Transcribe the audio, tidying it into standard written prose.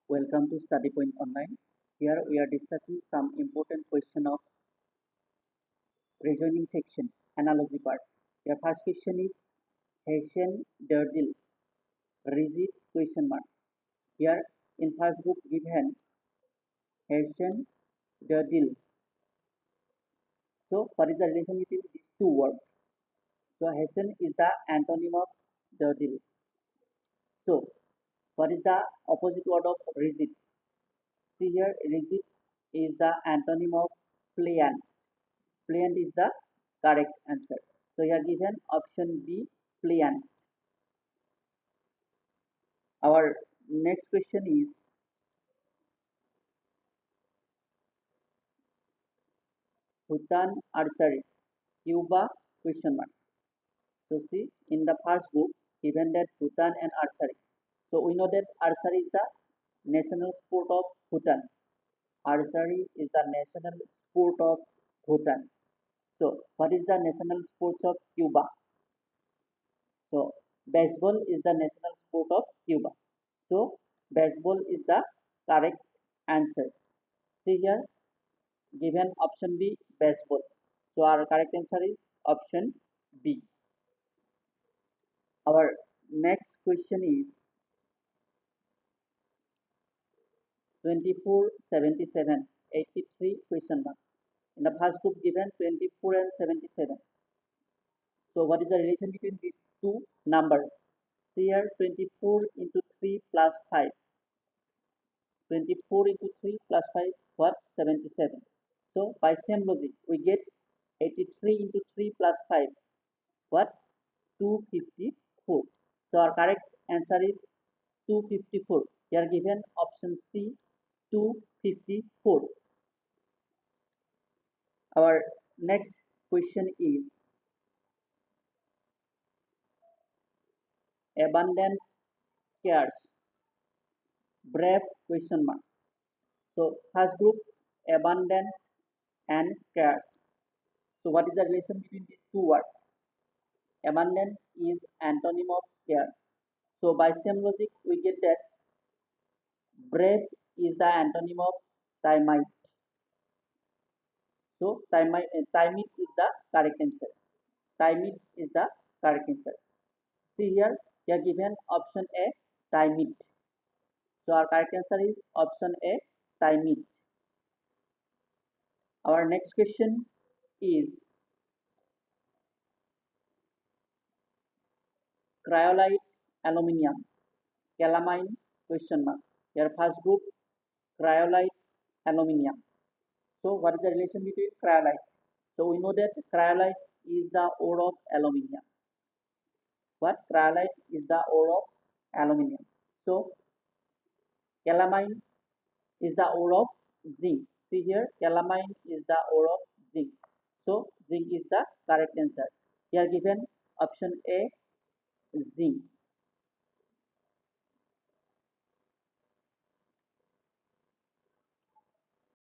Welcome to Study Point Online. Here we are discussing some important question of reasoning section, analogy part. The first question is Hessian Derdil rigid question mark. Here in first book given Hessian Derdil. So what is the relation between these two words? So Hessian is the antonym of Derdil. So what is the opposite word of rigid? See here, rigid is the antonym of pliant. Pliant is the correct answer. So here given option B, pliant. Our next question is Bhutan archery, Cuba question mark. So see in the first book given that Bhutan and archery. So we know that archery is the national sport of Bhutan. Archery is the national sport of Bhutan. So what is the national sports of Cuba? So baseball is the national sport of Cuba. So baseball is the correct answer. See here given option B, baseball. So our correct answer is option B. Our next question is 2477 83 question mark. In the first group given 24 and 77. So what is the relation between these two numbers? See here 24 into 3 plus 5. 24 into 3 plus 5 what? 77. So by same logic we get 83 into 3 plus 5 what? 254. So our correct answer is 254. Here given option C 254. Our next question is abundant, scarce, brave question mark. So first group abundant and scarce. So what is the relation between these two words? Abundant is antonym of scarce. So by same logic we get that brave is the antonym of timid. So timid is the correct answer. Timid is the correct answer. See here, we are given option A, timid. So our correct answer is option A, timid. Our next question is cryolite aluminium, calamine question mark. Here first group cryolite aluminium. So what is the relation between cryolite? So we know that cryolite is the ore of aluminium. What? Cryolite is the ore of aluminium. So calamine is the ore of zinc. See here, calamine is the ore of zinc. So zinc is the correct answer. Here given option A, zinc.